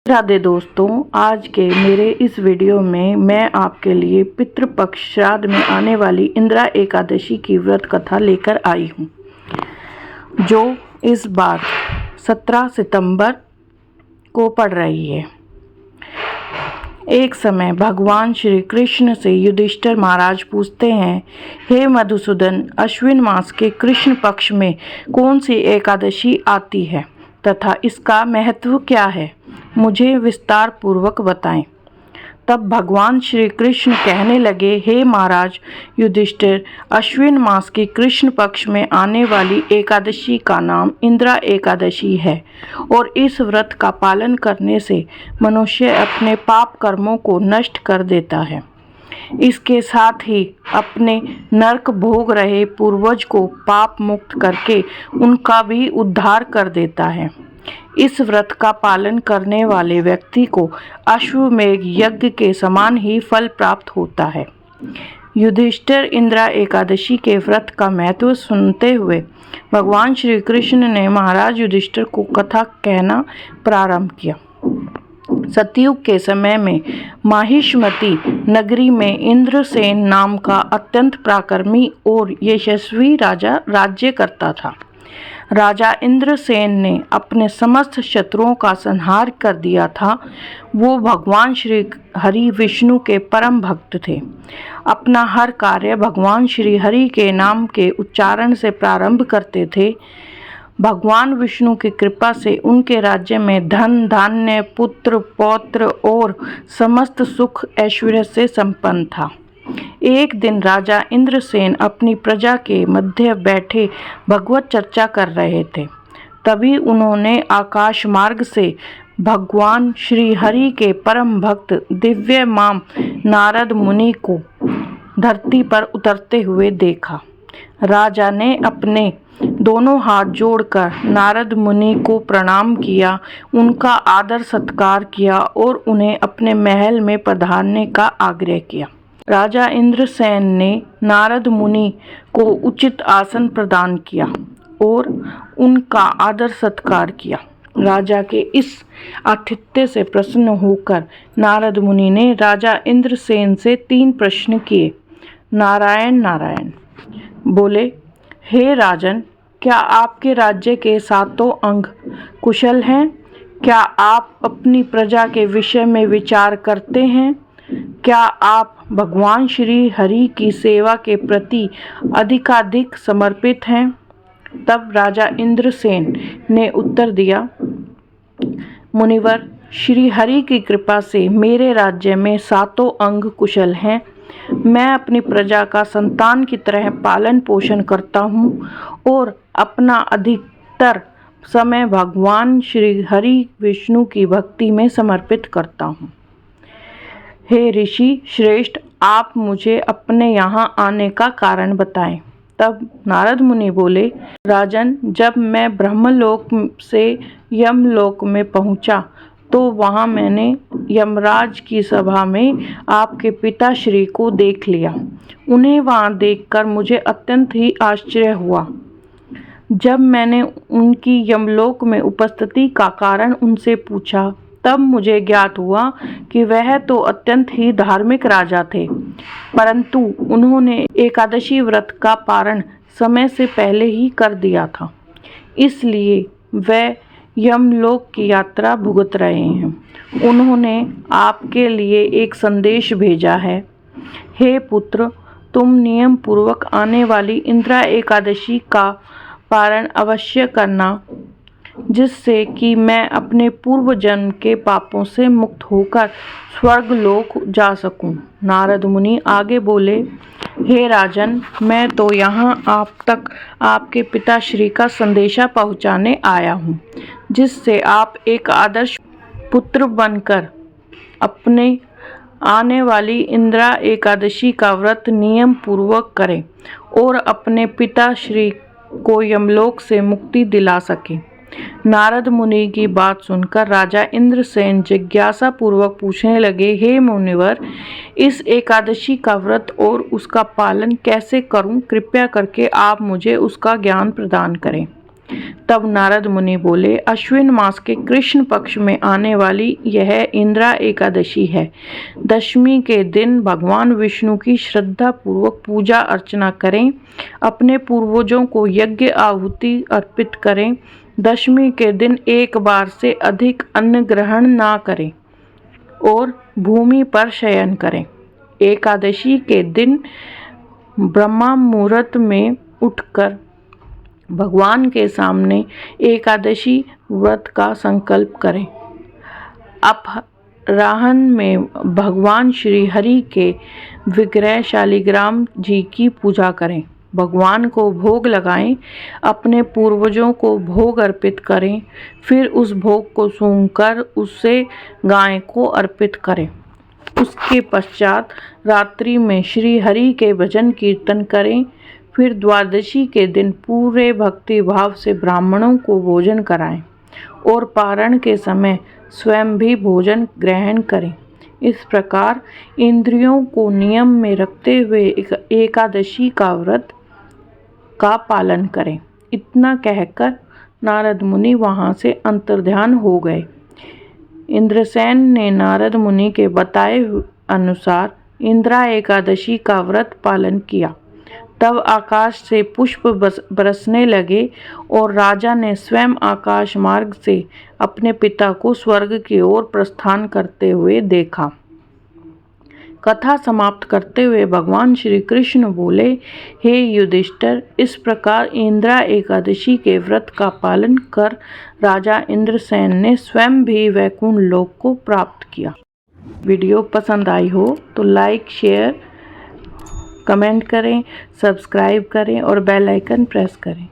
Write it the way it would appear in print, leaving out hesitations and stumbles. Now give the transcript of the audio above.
राधे दोस्तों, आज के मेरे इस वीडियो में मैं आपके लिए पितृपक्ष श्राद्ध में आने वाली इंदिरा एकादशी की व्रत कथा लेकर आई हूँ, जो इस बार 17 सितंबर को पड़ रही है। एक समय भगवान श्री कृष्ण से युधिष्ठिर महाराज पूछते हैं, हे मधुसूदन, अश्विन मास के कृष्ण पक्ष में कौन सी एकादशी आती है तथा इसका महत्व क्या है, मुझे विस्तार पूर्वक बताएं। तब भगवान श्री कृष्ण कहने लगे, हे महाराज युधिष्ठिर, अश्विन मास की कृष्ण पक्ष में आने वाली एकादशी का नाम इंदिरा एकादशी है और इस व्रत का पालन करने से मनुष्य अपने पाप कर्मों को नष्ट कर देता है। इसके साथ ही अपने नरक भोग रहे पूर्वज को पाप मुक्त करके उनका भी उद्धार कर देता है। इस व्रत का पालन करने वाले व्यक्ति को अश्वमेध यज्ञ के समान ही फल प्राप्त होता है। युधिष्ठिर इंदिरा एकादशी के व्रत का महत्व सुनते हुए भगवान श्री कृष्ण ने महाराज युधिष्ठिर को कथा कहना प्रारंभ किया। सतयुग के समय में माहिष्मती नगरी में इंद्रसेन नाम का अत्यंत पराक्रमी और यशस्वी राजा राज्य करता था। राजा इंद्रसेन ने अपने समस्त शत्रुओं का संहार कर दिया था। वो भगवान श्री हरि विष्णु के परम भक्त थे। अपना हर कार्य भगवान श्री हरि के नाम के उच्चारण से प्रारंभ करते थे। भगवान विष्णु की कृपा से उनके राज्य में धन धान्य पुत्र पौत्र और समस्त सुख ऐश्वर्य से संपन्न था। एक दिन राजा इंद्रसेन अपनी प्रजा के मध्य बैठे भगवत चर्चा कर रहे थे। तभी उन्होंने आकाश मार्ग से भगवान श्री हरि के परम भक्त दिव्य माम नारद मुनि को धरती पर उतरते हुए देखा। राजा ने अपने दोनों हाथ जोड़कर नारद मुनि को प्रणाम किया, उनका आदर सत्कार किया और उन्हें अपने महल में पधारने का आग्रह किया। राजा इंद्रसेन ने नारद मुनि को उचित आसन प्रदान किया और उनका आदर सत्कार किया। राजा के इस आतिथ्य से प्रसन्न होकर नारद मुनि ने राजा इंद्रसेन से 3 प्रश्न किए। नारायण नारायण बोले, हे राजन, क्या आपके राज्य के 7 अंग कुशल हैं? क्या आप अपनी प्रजा के विषय में विचार करते हैं? क्या आप भगवान श्री हरि की सेवा के प्रति अधिकाधिक समर्पित हैं? तब राजा इंद्रसेन ने उत्तर दिया, मुनिवर, श्री हरि की कृपा से मेरे राज्य में 7 अंग कुशल हैं। मैं अपनी प्रजा का संतान की तरह पालन पोषण करता हूँ और अपना अधिकतर समय भगवान श्री हरि विष्णु की भक्ति में समर्पित करता हूँ। हे ऋषि श्रेष्ठ, आप मुझे अपने यहाँ आने का कारण बताएं। तब नारद मुनि बोले, राजन, जब मैं ब्रह्मलोक से यमलोक में पहुँचा तो वहाँ मैंने यमराज की सभा में आपके पिताश्री को देख लिया। उन्हें वहाँ देखकर मुझे अत्यंत ही आश्चर्य हुआ। जब मैंने उनकी यमलोक में उपस्थिति का कारण उनसे पूछा, तब मुझे ज्ञात हुआ कि वह तो अत्यंत ही धार्मिक राजा थे, परंतु उन्होंने एकादशी व्रत का पारण समय से पहले ही कर दिया था, इसलिए वह यमलोक की यात्रा भुगत रहे हैं। उन्होंने आपके लिए एक संदेश भेजा है। हे पुत्र, तुम नियम पूर्वक आने वाली इंदिरा एकादशी का पारण अवश्य करना, जिससे कि मैं अपने पूर्व जन्म के पापों से मुक्त होकर स्वर्ग लोक जा सकूं। नारद मुनि आगे बोले, हे राजन, मैं तो यहाँ आप तक आपके पिताश्री का संदेशा पहुँचाने आया हूँ, जिससे आप एक आदर्श पुत्र बनकर अपने आने वाली इंदिरा एकादशी का व्रत नियम पूर्वक करें और अपने पिताश्री को यमलोक से मुक्ति दिला सके। नारद मुनि की बात सुनकर राजा इंद्रसेन जिज्ञासा पूर्वक पूछने लगे, हे मुनिवर, इस एकादशी का व्रत और उसका पालन कैसे करूं? कृपया करके आप मुझे उसका ज्ञान प्रदान करें। तब नारद मुनि बोले, अश्विन मास के कृष्ण पक्ष में आने वाली यह इंद्रा एकादशी है। दशमी के दिन भगवान विष्णु की श्रद्धा पूर्वक पूजा अर्चना करें, अपने पूर्वजों को यज्ञ आहुति अर्पित करें। दशमी के दिन एक बार से अधिक अन्न ग्रहण ना करें और भूमि पर शयन करें। एकादशी के दिन ब्रह्म मुहूर्त में उठकर भगवान के सामने एकादशी व्रत का संकल्प करें। अपराह्न में भगवान श्री हरि के विग्रह शालिग्राम जी की पूजा करें, भगवान को भोग लगाएं, अपने पूर्वजों को भोग अर्पित करें, फिर उस भोग को सूंघकर उससे गाय को अर्पित करें। उसके पश्चात रात्रि में श्री हरि के भजन कीर्तन करें। फिर द्वादशी के दिन पूरे भक्ति भाव से ब्राह्मणों को भोजन कराएं और पारण के समय स्वयं भी भोजन ग्रहण करें। इस प्रकार इंद्रियों को नियम में रखते हुए एकादशी का व्रत का पालन करें। इतना कहकर नारद मुनि वहां से अंतर्ध्यान हो गए। इंद्रसेन ने नारद मुनि के बताए अनुसार इंद्रा एकादशी का व्रत पालन किया। तब आकाश से पुष्प बरसने लगे और राजा ने स्वयं आकाश मार्ग से अपने पिता को स्वर्ग की ओर प्रस्थान करते हुए देखा। कथा समाप्त करते हुए भगवान श्री कृष्ण बोले, हे युधिष्ठिर, इस प्रकार इंद्रा एकादशी के व्रत का पालन कर राजा इंद्रसेन ने स्वयं भी वैकुंठ लोक को प्राप्त किया। वीडियो पसंद आई हो तो लाइक, शेयर, कमेंट करें, सब्सक्राइब करें और बेल आइकन प्रेस करें।